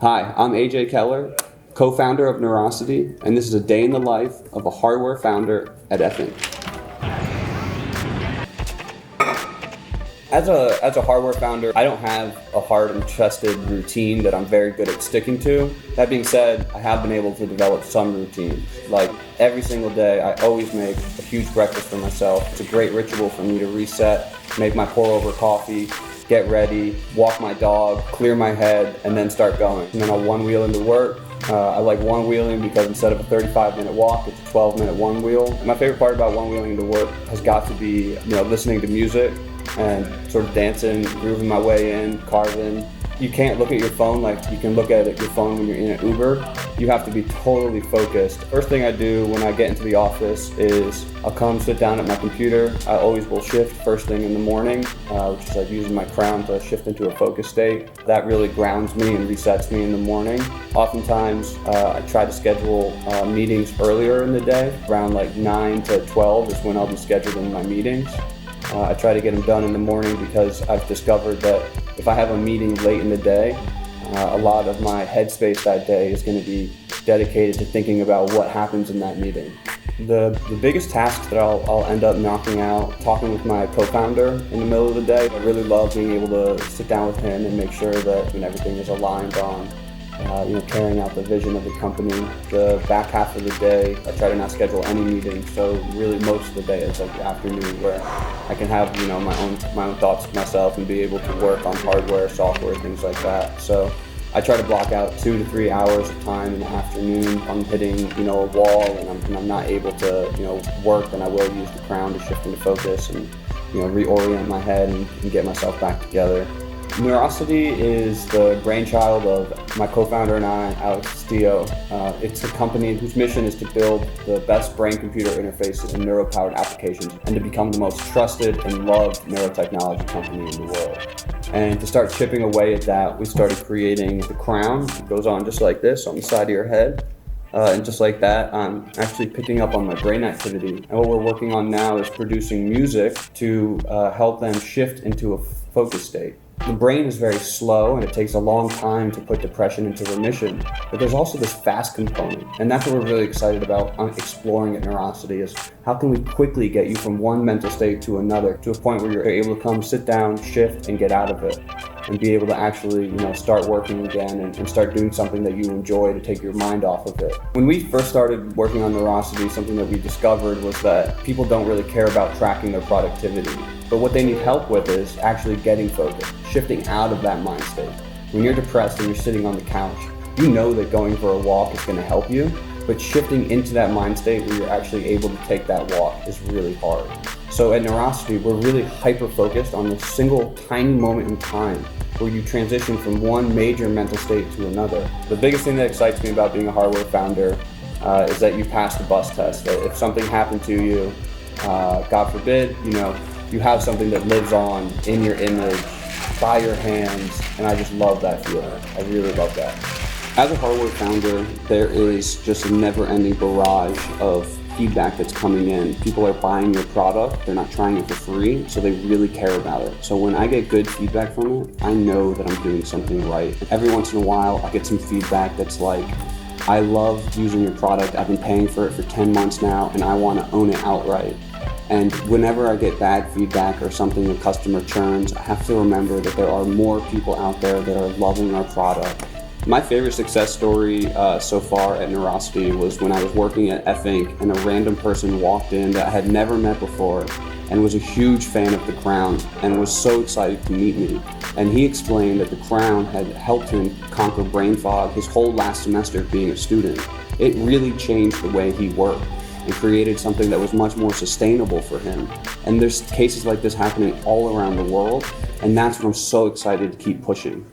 Hi, I'm AJ Keller, co-founder of Neurosity, and this is a day in the life of a hardware founder at Inc. As a hardware founder, I don't have a hard and trusted routine that I'm very good at sticking to. That being said, I have been able to develop some routines. Like every single day, I always make a huge breakfast for myself. It's a great ritual for me to reset, make my pour-over coffee, get ready, walk my dog, clear my head, and then start going. And then I'll one-wheel into work. I like one-wheeling because instead of a 35-minute walk, it's a 12-minute one-wheel. My favorite part about one-wheeling into work has got to be, listening to music and sort of dancing, grooving my way in, carving. You can't look at your phone like you can look at your phone when you're in an Uber. You have to be totally focused. First thing I do when I get into the office is I'll come sit down at my computer. I always will shift first thing in the morning, which is like using my crown to shift into a focus state. That really grounds me and resets me in the morning. Oftentimes, I try to schedule meetings earlier in the day. Around like 9 to 12 is when I'll be scheduling my meetings. I try to get them done in the morning because I've discovered that if I have a meeting late in the day, a lot of my headspace that day is going to be dedicated to thinking about what happens in that meeting. The biggest tasks that I'll end up knocking out, talking with my co-founder in the middle of the day. I really love being able to sit down with him and make sure that everything is aligned on carrying out the vision of the company. The back half of the day, I try to not schedule any meetings, so really most of the day is like the afternoon where I can have my own thoughts to myself and be able to work on hardware, software, things like that. So I try to block out 2 to 3 hours of time in the afternoon. If I'm hitting a wall and I'm not able to work, then I will use the crown to shift into focus and reorient my head and get myself back together. Neurosity is the brainchild of my co-founder and I, Alex Castillo. It's a company whose mission is to build the best brain-computer interfaces and neuro-powered applications and to become the most trusted and loved neurotechnology company in the world. And to start chipping away at that, we started creating the crown. It goes on just like this on the side of your head. And just like that, I'm actually picking up on my brain activity. And what we're working on now is producing music to help them shift into a focus state. The brain is very slow and it takes a long time to put depression into remission, but there's also this fast component, and that's what we're really excited about exploring at Neurosity is how can we quickly get you from one mental state to another to a point where you're able to come sit down, shift, and get out of it, and be able to actually start working again and start doing something that you enjoy to take your mind off of it. When we first started working on Neurosity, something that we discovered was that people don't really care about tracking their productivity. But what they need help with is actually getting focused, shifting out of that mind state. When you're depressed and you're sitting on the couch, you know that going for a walk is going to help you, but shifting into that mind state where you're actually able to take that walk is really hard. So at Neurosity, we're really hyper-focused on a single tiny moment in time where you transition from one major mental state to another. The biggest thing that excites me about being a hardware founder is that you pass the bus test. That if something happened to you, God forbid, you have something that lives on in your image, by your hands, and I just love that feeling. I really love that. As a hardware founder, there is just a never-ending barrage of feedback that's coming in. People are buying your product, they're not trying it for free, so they really care about it. So when I get good feedback from it, I know that I'm doing something right. Every once in a while, I get some feedback that's like, I love using your product, I've been paying for it for 10 months now, and I want to own it outright. And whenever I get bad feedback or something the customer churns, I have to remember that there are more people out there that are loving our product. My favorite success story so far at Neurosity was when I was working at Inc. and a random person walked in that I had never met before and was a huge fan of the crown and was so excited to meet me. And he explained that the crown had helped him conquer brain fog his whole last semester being a student. It really changed the way he worked and created something that was much more sustainable for him. And there's cases like this happening all around the world, and that's what I'm so excited to keep pushing.